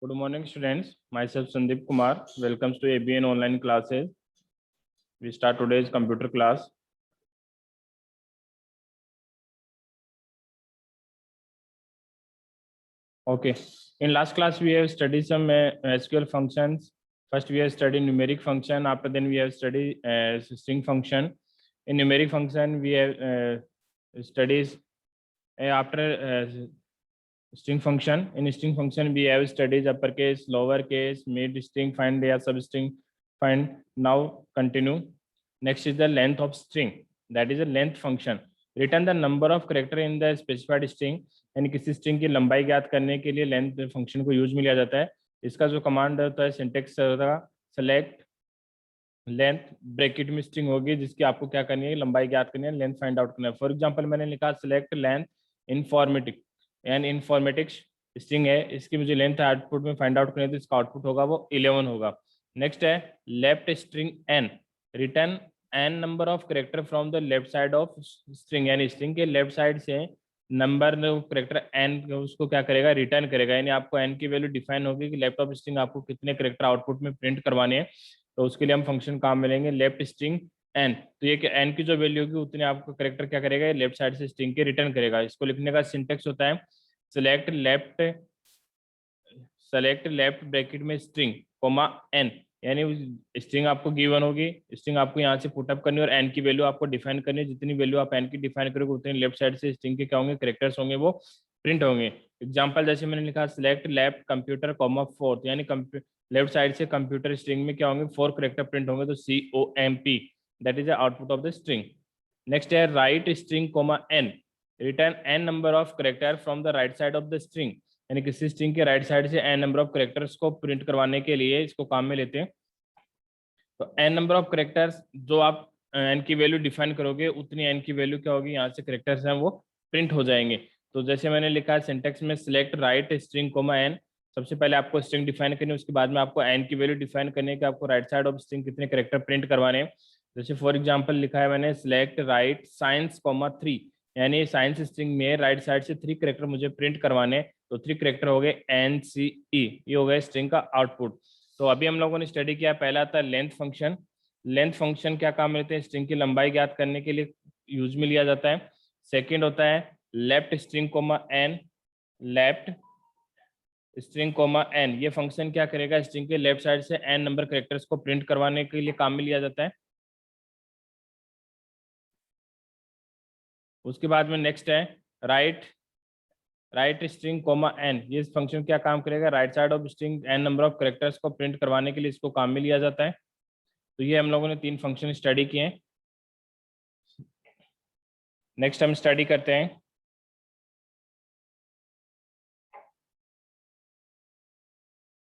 Good morning, students. Myself Sandeep Kumar. Welcome to ABN online classes. We start today's computer class. Okay. In last class, we have studied some SQL functions. First, we have studied numeric function. After then, we have studied string function. In numeric function, we have studies after string function. In string function, we have studies uppercase, lowercase, mid string find या substring find. Now continue. Next is the length of string. That is a length function. Return the number of character in the specified string. यानी किसी string की लंबाई ज्ञात करने के लिए length function को यूज में लिया जाता है. इसका जो कमांड होता है सिंटेक्स होगा सेलेक्ट लेंथ ब्रैकेट में स्ट्रिंग होगी जिसकी आपको क्या करनी है, लंबाई ज्ञात करनी है, लेंथ फाइंड आउट करना है. फॉर एग्जांपल मैंने लिखा select length informatic and informatics string है, इसकी मुझे लेंथ आउटपुट में फाइंड आउट करनी है तो इसका आउटपुट होगा वो 11 होगा. नेक्स्ट है left string N, return N number of character from the left side of string, यानी स्ट्रिंग के लेफ्ट साइड से नंबर कैरेक्टर एन उसको क्या करेगा, रिटर्न करेगा. यानी आपको एन की वैल्यू डिफाइन होगी कि लेफ्ट ऑफ स्ट्रिंग आपको कितने कैरेक्टर आउटपुट में प्रिंट करवाने हैं, तो उसके लिए हम फंक्शन काम मिलेंगे लेफ्ट स्ट्रिंग एन. तो ये एन की जो वैल्यू होगी उतने आपको कैरेक्टर क्या करेगा, लेफ्ट साइड से स्ट्रिंग के रिटर्न करेगा. इसको लिखने का सिंटेक्स होता है सेलेक्ट लेफ्ट ब्रैकेट में स्ट्रिंग कोमा एन, यानी स्ट्रिंग आपको गिवन होगी, स्ट्रिंग आपको यहाँ से पुटअप करनी और एन की वैल्यू आपको डिफाइन करनी है. जितनी वैल्यू आप एन की डिफाइन करोगे उतनी लेफ्ट साइड से स्ट्रिंग के क्या होंगे, कैरेक्टर्स होंगे वो प्रिंट होंगे. एग्जांपल जैसे मैंने लिखा सिलेक्ट लेफ्ट कंप्यूटर कॉमा 4, यानी लेफ्ट साइड से कंप्यूटर स्ट्रिंग में क्या होंगे 4 कैरेक्टर प्रिंट होंगे, तो COMP that is the output of the string. Next है right string comma N, return N number of character from the right side of the string, यानी किसी string के राइट साइड से एन नंबर ऑफ कैरेक्टर्स को print करवाने के लिए इसको काम में लेते हैं. तो एन नंबर ऑफ कैरेक्टर्स जो आप एन की वैल्यू डिफाइन करोगे उतनी एन की वैल्यू क्या होगी, यहाँ से कैरेक्टर्स हैं वो प्रिंट हो जाएंगे. तो जैसे मैंने लिखा है सिंटेक्स में select right string comma N, सबसे पहले आपको स्ट्रिंग डिफाइन करनी है, उसके बाद में आपको एन की वैल्यू डिफाइन करनी है कि आपको राइट साइड ऑफ स्ट्रिंग कितने कैरेक्टर प्रिंट करवाने हैं. जैसे फॉर एग्जांपल लिखा है मैंने सिलेक्ट राइट साइंस कोमा 3, यानी साइंस स्ट्रिंग में राइट साइड से 3 कैरेक्टर मुझे प्रिंट करवाने, तो 3 कैरेक्टर हो गए NCE, ये हो गया स्ट्रिंग का आउटपुट. तो अभी हम लोगों ने स्टडी किया, पहला था लेंथ फंक्शन. लेंथ फंक्शन क्या काम लेते हैं, स्ट्रिंग की लंबाई ज्ञात करने के लिए यूज में लिया जाता है. सेकंड होता है left string comma N, left string comma N, ये फंक्शन क्या करेगा, स्ट्रिंग के लेफ्ट साइड से एन नंबर कैरेक्टर्स को प्रिंट करवाने के लिए काम में लिया जाता है. उसके बाद में नेक्स्ट है राइट स्ट्रिंग कोमा एन, ये फंक्शन क्या काम करेगा, right side of string N number of characters को प्रिंट करवाने के लिए इसको काम में लिया जाता है. तो ये हम लोगों ने 3 फंक्शन स्टडी किए हैं. नेक्स्ट हम स्टडी करते हैं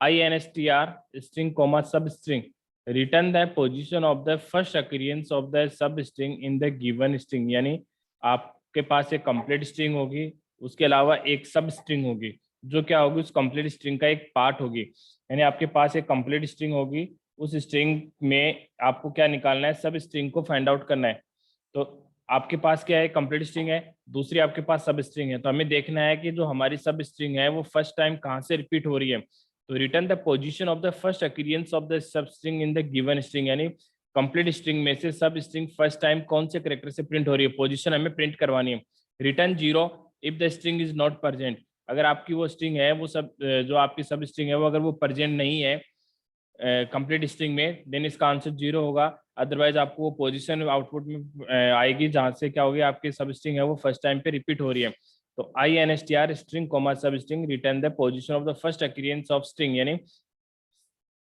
INSTR स्ट्रिंग कोमा सब string, return the position of the first occurrence of the sub string in the given string, यानी आपके पास एक कंप्लीट स्ट्रिंग होगी, उसके अलावा एक सब स्ट्रिंग होगी जो क्या होगी, उस कंप्लीट स्ट्रिंग का एक पार्ट होगी. यानी आपके पास एक कंप्लीट स्ट्रिंग होगी, उस स्ट्रिंग में आपको क्या निकालना है, सब स्ट्रिंग को फाइंड आउट करना है. तो आपके पास क्या है, कंप्लीट स्ट्रिंग है, दूसरी आपके पास सब स्ट्रिंग है, तो हमें देखना है कि जो हमारी सब स्ट्रिंग है वो फर्स्ट टाइम कहाँ से रिपीट हो रही है. तो return the position of the first occurrence of the sub string in the given string, यानी कंप्लीट स्ट्रिंग में से सब स्ट्रिंग फर्स्ट टाइम कौन से कैरेक्टर से प्रिंट हो रही है, पोजीशन हमें प्रिंट करवानी है. Return 0 if the string is not present, अगर आपकी वो स्ट्रिंग है वो सब जो आपकी सब स्ट्रिंग है वो अगर वो प्रेजेंट नहीं है कंप्लीट स्ट्रिंग में, देन इसका आंसर 0 होगा. अदरवाइज आपको वो पोजीशन आउटपुट में आएगी जहां से क्या होगी, आपकी सब स्ट्रिंग है वो फर्स्ट टाइम पे रिपीट हो रही है. तो INSTR स्ट्रिंग कोमा सब string return the position of the first occurrence of string, यानी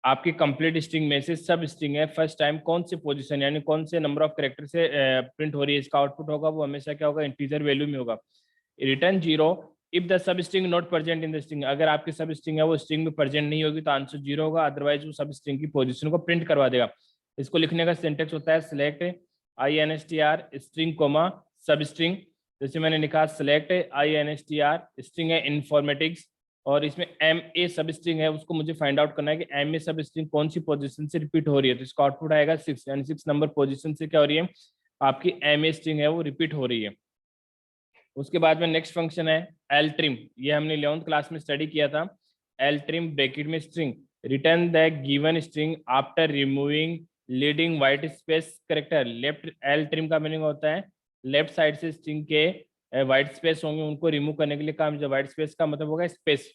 आपकी कंप्लीट स्ट्रिंग में से सब स्ट्रिंग है फर्स्ट टाइम कौन से पोजीशन यानी कौन से नंबर ऑफ कैरेक्टर से प्रिंट हो रही है, इसका आउटपुट होगा वो हमेशा क्या होगा, इंटीजर वैल्यू में होगा. Return 0 if the sub string not present in the string, अगर आपकी सब स्ट्रिंग है वो स्ट्रिंग में प्रेजेंट नहीं होगी तो आंसर 0 होगा, अदरवाइज वो सब स्ट्रिंग की पोजीशन को प्रिंट करवा देगा. इसको लिखने का सिंटेक्स होता है सिलेक्ट INSTR स्ट्रिंग कोमा सब स्ट्रिंग. जैसे मैंने लिखा सिलेक्ट INSTR स्ट्रिंग है इन्फॉर्मेटिक्स, और इसमें MA सब स्ट्रिंग है, उसको मुझे फाइंड आउट करना है कि MA सब स्ट्रिंग कौन सी पोजीशन से रिपीट हो रही है. तो इसका आउटपुट आएगा 6, यानी 6 नंबर पोजीशन से क्या हो रही है, आपकी MA स्ट्रिंग है वो रिपीट हो रही है. उसके बाद में नेक्स्ट फंक्शन है Ltrim, ये हमने 11th क्लास में स्टडी किया था. एल ट्रिम ब्रैकेट में string, return the given string after removing leading white space character. Left L trim का मीनिंग होता है लेफ्ट साइड से स्ट्रिंग के व्हाइट स्पेस होंगे उनको रिमूव करने के लिए काम। जो व्हाइट स्पेस का मतलब होगा स्पेस,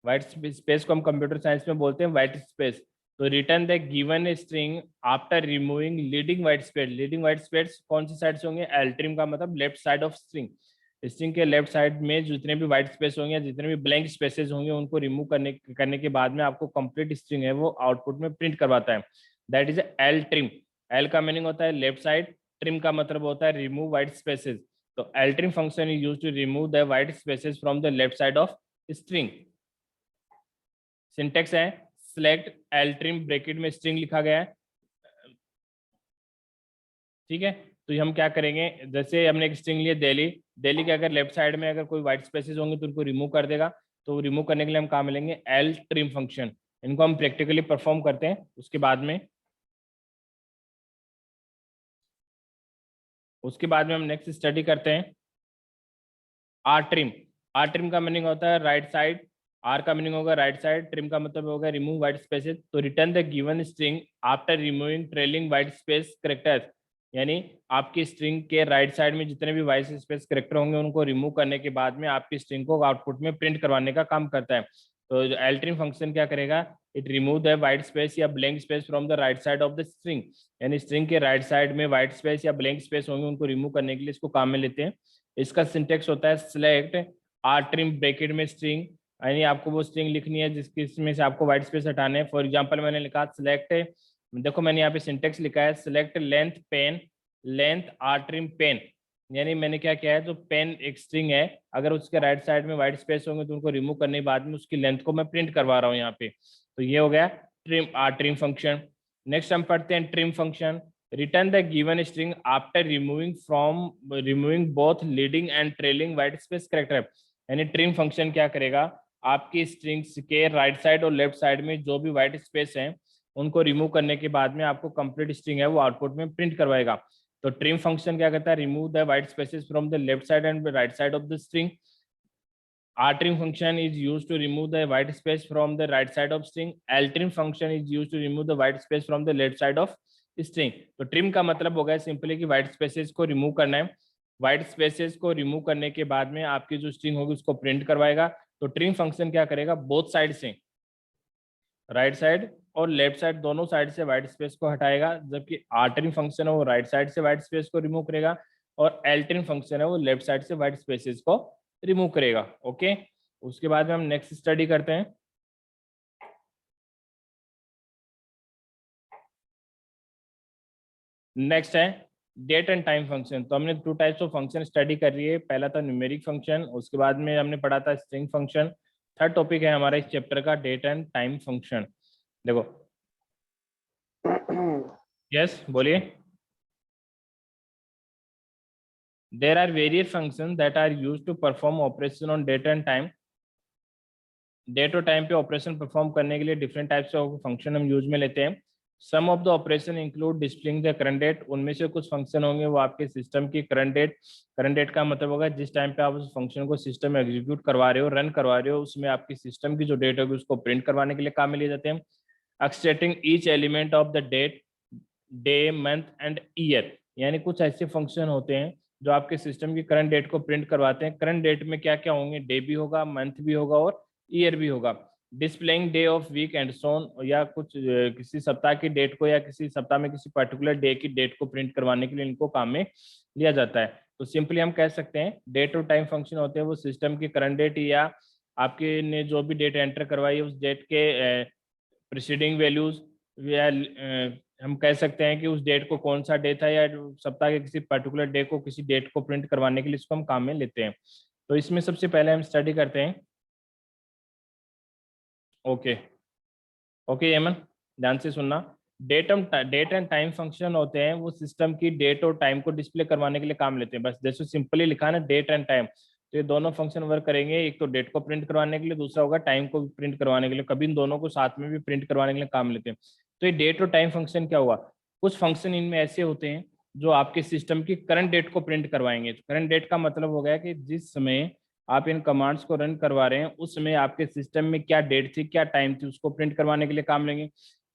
व्हाइट स्पेस को हम कंप्यूटर साइंस में बोलते हैं व्हाइट स्पेस। तो return the given string after removing leading white space. Leading white space कौन सी साइड से होंगे? एल ट्रिम का मतलब left side of string. String के लेफ्ट साइड में जितने भी व्हाइट स्पेस होंगे, जितने भी ब्लैंक स्पेसेस होंगे, उनको रिमूव करने के बाद में आपको कंप्लीट स्ट्रिंग है वो आउटपुट में प्रिंट करवाता है। That is L trim. L का मीनिंग होता है लेफ्ट साइड, ट्रिम का मतलब होता है रिमूव व्हाइट स्पेसेस। तो L trim function is used to remove the white spaces from the left side of string. Syntax है सिलेक्ट एल ट्रिम ब्रैकेट में स्ट्रिंग लिखा गया है, ठीक है। तो हम क्या करेंगे, जैसे हमने एक स्ट्रिंग लिया दिल्ली, दिल्ली के अगर लेफ्ट साइड में अगर कोई व्हाइट स्पेसेस होंगे तो उनको रिमूव कर देगा। तो रिमूव करने के लिए हम कहाँ मिलेंगे? L trim function. इनको हम प्रैक्टिकली परफॉर्म करते हैं उसके बाद में हम नेक्स्ट स्टडी करते हैं आर ट्रिम। आर ट्रिम का मीनिंग होता है राइट साइड, आर का मीनिंग होगा राइट साइड, ट्रिम का मतलब होगा रिमूव व्हाइट स्पेसेस। तो return the given string after removing trailing white space characters, यानी आपकी स्ट्रिंग के राइट साइड में जितने भी व्हाइट स्पेस करेक्टर होंगे उनको रिमूव करने के बाद में आपकी स्ट्रिंग को आउटपुट में प्रिंट करवाने का काम करता है। तो एल ट्रिम फंक्शन क्या करेगा? It remove the white space या blank space from the right side of the string, यानी स्ट्रिंग के राइट साइड में व्हाइट स्पेस या ब्लैंक स्पेस होंगे उनको रिमूव करने के लिए इसको काम में लेते हैं। इसका सिंटेक्स होता है सिलेक्ट आर ट्रिम ब्रैकेट में स्ट्रिंग, यानी आपको वो स्ट्रिंग लिखनी है जिसमें से आपको व्हाइट स्पेस हटाने हैं। फॉर एग्जांपल मैंने लिखा सिलेक्ट, देखो मैंने यहाँ पे सिंटेक्स लिखा है select length pen, length R trim pen, यानी मैंने क्या किया है, जो पेन एक स्ट्रिंग है अगर उसके राइट साइड में व्हाइट स्पेस होंगे तो उनको रिमूव करने के बाद में उसकी लेंथ को मैं प्रिंट करवा रहा हूँ यहाँ पे। तो ये हो गया trim R trim function. Next हम पढ़ते हैं trim function. Return the given string after removing both leading and trailing white space character, यानी ट्रिम फंक्शन क्या करेगा? आपकी स्ट्रिंग्स के राइट साइड और लेफ्ट साइड में जो भी व्हाइट स्पेस है उनको रिमूव करने के बाद में आपको कंप्लीट स्ट्रिंग है वो आउटपुट में प्रिंट करवाएगा। तो ट्रिम फंक्शन क्या करता है? Remove the white spaces from the left side and right side of the string. R trim function is used to remove the white space from the right side of string. L trim function is used to remove the white space from the left side of string. तो trim का मतलब हो गया simply कि white spaces को remove करना है। white spaces को रिमूव करने के बाद में आपकी जो स्ट्रिंग होगी उसको प्रिंट करवाएगा। तो ट्रिम फंक्शन क्या करेगा? बोथ साइड से, राइट साइड और लेफ्ट साइड दोनों साइड से व्हाइट स्पेस को हटाएगा, जबकि आर ट्रिम फंक्शन है वो राइट साइड से व्हाइट स्पेस को रिमूव करेगा और एल ट्रिम फंक्शन है वो लेफ्ट साइड से व्हाइट स्पेसेस को रिमूव करेगा। ओके, उसके बाद में हम नेक्स्ट स्टडी करते हैं। नेक्स्ट है डेट एंड टाइम फंक्शन। तो हमने two types of function study कर रही है, पहला था न्यूमेरिक फंक्शन, उसके बाद में हमने पढ़ा था स्ट्रिंग फंक्शन। थर्ड टॉपिक है हमारा इस चैप्टर का डेट एंड टाइम फंक्शन। देखो यस बोलिए। There are various functions that are used to perform operation on date and time. Date और टाइम पे ऑपरेशन परफॉर्म करने के लिए डिफरेंट टाइप्स ऑफ फंक्शन हम यूज में लेते हैं। Some of the operation include displaying the current date. उनमें से कुछ फंक्शन होंगे वो आपके सिस्टम की करंट डेट का मतलब होगा जिस टाइम पे आप उस फंक्शन को सिस्टम में एग्जीक्यूट करवा रहे हो, रन करवा रहे हो, उसमें आपकी सिस्टम की जो डेट होगी उसको प्रिंट करवाने के लिए काम में लिए जाते हैं। Extracting each element of the date, day, month and year, यानी कुछ ऐसे फंक्शन होते हैं जो आपके सिस्टम की करंट डेट को प्रिंट करवाते हैं। करंट डेट में क्या क्या होंगे? डे भी होगा, मंथ भी होगा और ईयर भी होगा। Displaying day of week and so on, या कुछ किसी सप्ताह की डेट को या किसी सप्ताह में किसी पर्टिकुलर डे की डेट को प्रिंट करवाने के लिए इनको काम में लिया जाता है। तो सिंपली हम कह सकते हैं डेट और टाइम फंक्शन होते हैं वो सिस्टम की करंट डेट या आपके ने जो भी डेट एंटर करवाई है उस डेट के प्रीसीडिंग वैल्यूज, या हम कह सकते हैं कि उस डेट को कौन सा डे था या सप्ताह के किसी पर्टिकुलर डे को किसी डेट को प्रिंट करवाने के लिए इसको हम काम में लेते हैं। तो इसमें सबसे पहले हम स्टडी करते हैं। ओके ओके यमन, ध्यान से सुनना। डेट एंड टाइम फंक्शन होते हैं वो सिस्टम की डेट और टाइम को डिस्प्ले करवाने के लिए काम लेते हैं। बस जैसे सिंपली लिखा है ना डेट एंड टाइम, तो ये दोनों फंक्शन वर्क करेंगे। एक तो डेट को प्रिंट करवाने के लिए, दूसरा होगा टाइम को प्रिंट करवाने के लिए। कभी इन दोनों को साथ में भी प्रिंट करवाने के लिए काम लेते हैं। तो ये डेट और टाइम फंक्शन क्या हुआ? कुछ फंक्शन इनमें ऐसे होते हैं जो आपके सिस्टम की करंट डेट को प्रिंट करवाएंगे। करंट डेट का मतलब हो गया कि जिस समय आप इन कमांड्स को रन करवा रहे हैं उस समय आपके सिस्टम में क्या डेट थी, क्या टाइम थी, उसको प्रिंट करवाने के लिए काम लेंगे।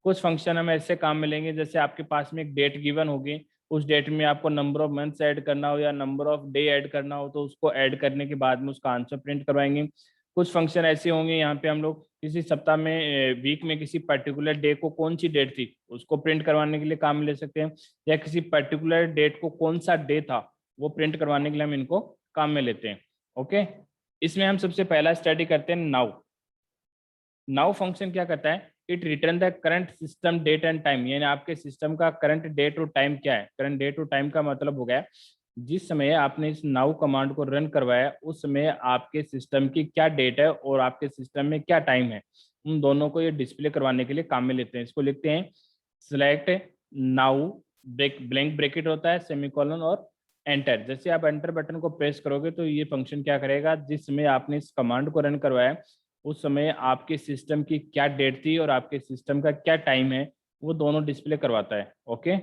कुछ फंक्शन हमें ऐसे काम मिलेंगे जैसे आपके पास में एक डेट गिवन होगी, उस डेट में आपको नंबर ऑफ मंथ्स ऐड करना हो या नंबर ऑफ डे ऐड करना हो तो उसको ऐड करने के बाद में उसका आंसर प्रिंट करवाएंगे। कुछ फंक्शन ऐसे होंगे यहाँ पे हम लोग किसी सप्ताह में वीक में किसी पर्टिकुलर डे को कौन सी डेट थी उसको प्रिंट करवाने के लिए काम ले सकते हैं, या किसी पर्टिकुलर डेट को कौन सा डे था वो प्रिंट करवाने के लिए हम इनको काम में लेते हैं। ओके, इसमें हम सबसे पहला स्टडी करते हैं नाउ। नाउ फंक्शन क्या करता है, it return the current system date and time, यानी आपके सिस्टम का करंट डेट और टाइम क्या है। करंट डेट और टाइम का मतलब हो गया जिस समय आपने इस नाउ कमांड को रन करवाया उस समय आपके सिस्टम की क्या डेट है और आपके सिस्टम में क्या टाइम है, उन दोनों को ये डिस्प्ले करवाने के लिए काम में लेते हैं। इसको लिखते हैं सिलेक्ट नाउ ब्लैंक ब्रैकेट होता है सेमीकोलन और एंटर। जैसे आप एंटर बटन को प्रेस करोगे तो ये फंक्शन क्या करेगा, जिस समय आपने इस कमांड को रन करवाया उस समय आपके सिस्टम की क्या डेट थी और आपके सिस्टम का क्या टाइम है वो दोनों डिस्प्ले करवाता है। ओके,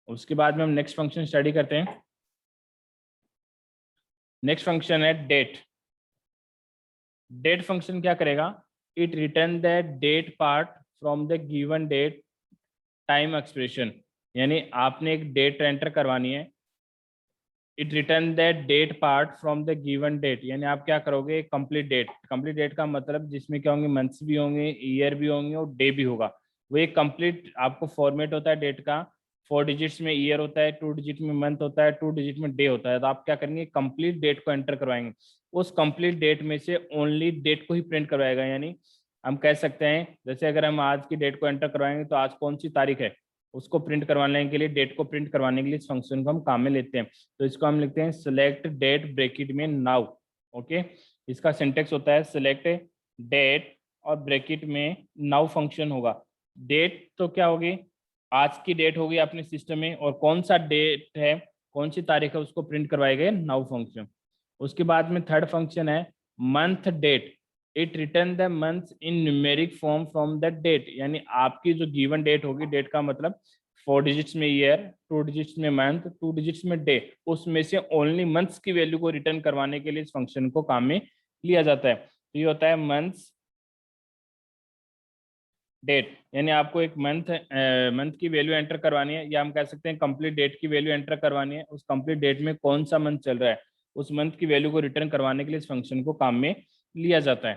उसके बाद में हम नेक्स्ट फंक्शन स्टडी करते हैं। नेक्स्ट फंक्शन है डेट। डेट फंक्शन क्या करेगा, it return the date part from the given date time expression, यानी आपने एक डेट एंटर करवानी है। It return the date part from the given date, यानी आप क्या करोगे, कंप्लीट डेट। कंप्लीट डेट का मतलब जिसमें क्या होंगे, मंथ्स भी होंगे, ईयर भी होंगे और डे भी होगा। वो एक कंप्लीट आपको फॉर्मेट होता है डेट का। 4 डिजिट्स में ईयर होता है, 2 डिजिट में मंथ होता है, 2 डिजिट में डे होता है। तो आप क्या करेंगे, कंप्लीट डेट को एंटर करवाएंगे। उस कंप्लीट डेट में से ओनली डेट को ही प्रिंट करवाएगा। यानी हम कह सकते हैं जैसे अगर हम आज की डेट को एंटर करवाएंगे तो आज कौन सी तारीख है उसको प्रिंट करवाने के लिए, डेट को प्रिंट करवाने के लिए इस फंक्शन को हम काम में लेते हैं। तो इसको हम लिखते हैं सिलेक्ट डेट ब्रैकेट में नाउ। ओके, इसका सिंटेक्स होता है सिलेक्ट डेट और ब्रैकेट में नाउ फंक्शन होगा। डेट तो क्या होगी, आज की डेट होगी अपने सिस्टम में, और कौन सा डेट है, कौन सी तारीख है उसको प्रिंट करवाएगा नाउ फंक्शन। उसके बाद में थर्ड फंक्शन है month date. It return the month in numeric form from the date, यानी आपकी जो गिवन डेट होगी, डेट का मतलब 4 डिजिट्स में ईयर, 2 डिजिट्स में मंथ, 2 डिजिट्स में डे, उसमें से ओनली मंथ्स की वैल्यू को रिटर्न करवाने के लिए इस फंक्शन को काम में लिया जाता है। तो ये होता है मंथ्स डेट, यानी आपको एक मंथ की वैल्यू एंटर करवानी है, या हम कह सकते हैं कंप्लीट डेट की वैल्यू एंटर करवानी है। उस कंप्लीट डेट में कौन सा मंथ चल रहा है उस मंथ की वैल्यू को रिटर्न करवाने के लिए इस फंक्शन को काम में लिया जाता है।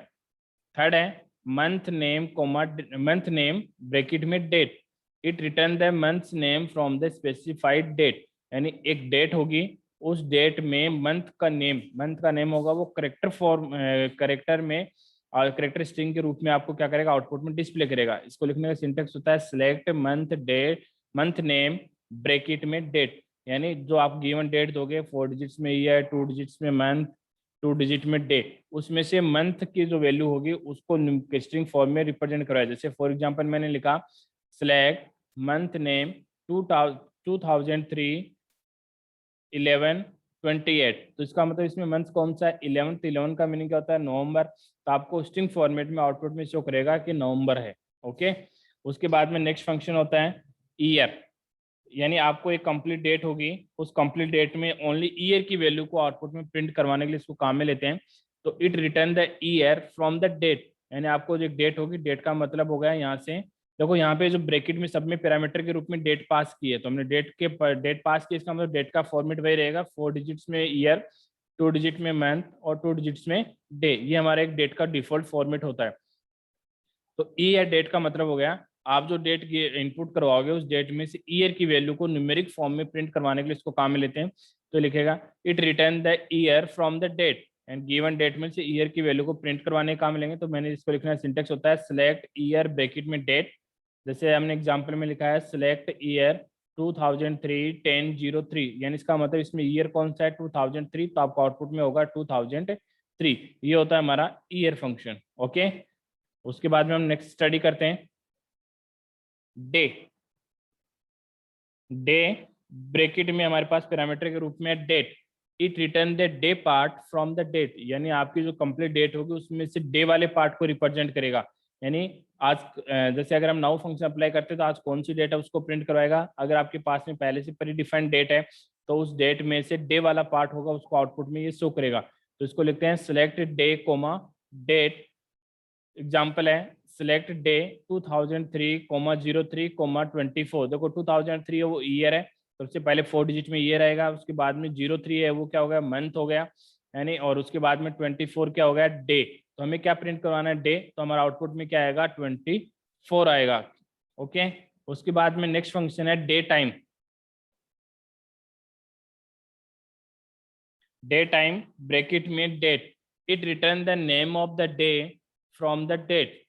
थर्ड है month name comma month name bracket में date. It return the month name from the specified date, यानी एक डेट होगी, उस डेट में मंथ का नेम होगा, वो करेक्टर फॉर्म करेक्टर में और करेक्टर स्ट्रिंग के रूप में आपको क्या करेगा, आउटपुट में डिस्प्ले करेगा। इसको लिखने का सिंटेक्स होता है सिलेक्ट मंथ नेम ब्रैकेट में डेट, यानी जो आप गिवन डेट दोगे 4 डिजिट्स में ईयर, 2 डिजिट्स में मंथ, 2 डिजिट में डे, उसमें से मंथ की जो वैल्यू होगी उसको स्ट्रिंग फॉर्म में रिप्रेजेंट कराया। जैसे फॉर एग्जांपल मैंने लिखा सिलेक्ट मंथ नेम 2003 11/28, तो इसका मतलब इसमें मंथ कौन सा है, 11। 11 का मीनिंग क्या होता है, नवंबर। तो आपको स्ट्रिंग फॉर्मेट में आउटपुट में शो करेगा कि नवंबर है। ओके, उसके बाद में नेक्स्ट फंक्शन होता है ईयर, यानी आपको एक कंप्लीट डेट होगी, उस कंप्लीट डेट में ओनली ईयर की वैल्यू को आउटपुट में प्रिंट करवाने के लिए इसको काम में लेते हैं। तो it return the year from the date, यानी आपको जो डेट होगी, डेट का मतलब हो गया यहाँ से देखो, यहाँ पे जो ब्रैकेट में सब में पैरामीटर के रूप में डेट पास की है, तो हमने डेट पास की, इसका मतलब डेट का फॉर्मेट वही रहेगा, 4 डिजिट्स में ईयर, 2 डिजिट में मंथ और 2 डिजिट्स में डे। ये हमारा एक डेट का डिफॉल्ट फॉर्मेट होता है। तो ई या डेट का मतलब हो गया आप जो डेट की इनपुट करवाओगे उस डेट में से ईयर की वैल्यू को न्यूमेरिक फॉर्म में प्रिंट करवाने के लिए इसको काम में लेते हैं। तो लिखेगा it return the year from the date, and given date में से ईयर की वैल्यू को प्रिंट करवाने का काम लेंगे। तो मैंने इसको लिखना सिंटेक्स होता है सिलेक्ट ईयर ब्रैकेट में डेट। जैसे हमने एग्जाम्पल में लिखा है सिलेक्ट ईयर 2003 यानी इसका मतलब इसमें ईयर कौन सा है 2003, तो आपका आउटपुट में होगा 2003। ये होता है हमारा ईयर फंक्शन। ओके, उसके बाद में हम नेक्स्ट स्टडी करते हैं डे। डे ब्रैकेट में हमारे पास पैरामीटर के रूप में date. It return the day part from the date, यानी आपकी जो कंप्लीट डेट होगी उसमें से डे वाले पार्ट को रिप्रेजेंट करेगा। यानी आज जैसे अगर हम नाउ फंक्शन अप्लाई करते हैं तो आज कौन सी डेट है उसको प्रिंट करवाएगा। अगर आपके पास में पहले से प्री डिफाइंड डेट है तो उस डेट में से डे वाला पार्ट होगा, उसको आउटपुट में ये शो करेगा। तो इसको लिखते हैं select day comma date. Example है सिलेक्ट डे 2003,03,24। देखो 2003 वो ईयर है, तो सबसे पहले 4 डिजिट में ईयर आएगा, उसके बाद में 03 है वो क्या हो गया, मंथ हो गया यानी, और उसके बाद में 24 क्या हो गया, डे। तो हमें क्या प्रिंट करवाना है, डे। तो हमारा आउटपुट में क्या आएगा, 24 आएगा। ओके, उसके बाद में नेक्स्ट फंक्शन है day time. Day time bracket में date, it return the name of the day from the date.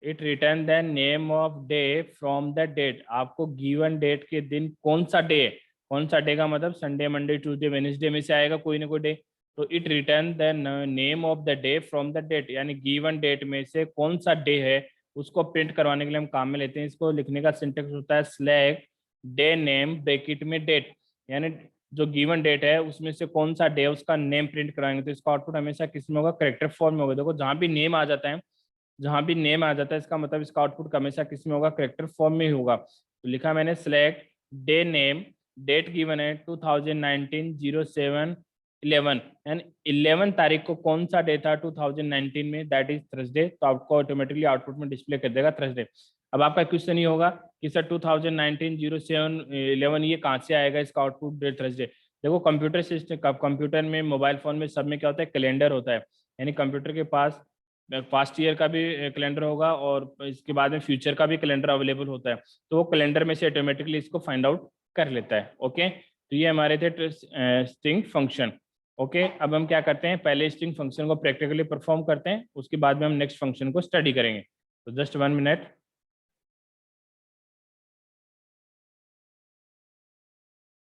It return the name of day from the date. आपको गिवन डेट के दिन कौन सा डे है, कौन सा डे का मतलब संडे मंडे ट्यूसडे वेडनेसडे में से आएगा कोई ना कोई डे। तो it return the name of the day from the date, यानी गिवन डेट में से कौन सा डे है उसको प्रिंट करवाने के लिए हम काम में लेते हैं। इसको लिखने का सिंटेक्स होता है सिलेक्ट डे नेम ब्रैकेट में डेट, यानी जो गिवन डेट है उसमें से कौन सा डे उसका नेम प्रिंट कराएंगे। तो इसका आउटपुट हमेशा किस में होगा, करेक्टर फॉर्म में होगा। देखो जहां भी नेम आ जाता है, जहां भी नेम आ जाता है इसका मतलब इसका आउटपुट हमेशा किस में होगा, करेक्टर फॉर्म में ही होगा। तो लिखा मैंने select day name, date given है 2019-07-11, यानी 11 तारीख को कौन सा डे था 2019 में, दैट इज थर्सडे। तो आपको ऑटोमेटिकली आउटपुट में डिस्प्ले कर देगा थर्सडे। अब आपका क्वेश्चन ये होगा कि सर 2019-07-11 ये कहाँ से आएगा इसका आउटपुट डेट थर्सडे। देखो कंप्यूटर सिस्टम, कंप्यूटर में मोबाइल फोन में सब में क्या होता है, कैलेंडर होता है, यानी कंप्यूटर के पास पास्ट ईयर का भी कैलेंडर होगा और इसके बाद में फ्यूचर का भी कैलेंडर अवेलेबल होता है। तो वो कैलेंडर में से ऑटोमेटिकली इसको फाइंड आउट कर लेता है। ओके, तो ये हमारे थे स्ट्रिंग फंक्शन। ओके, अब हम क्या करते हैं, पहले स्ट्रिंग फंक्शन को प्रैक्टिकली परफॉर्म करते हैं, उसके बाद में हम नेक्स्ट फंक्शन को स्टडी करेंगे। तो जस्ट 1 मिनट।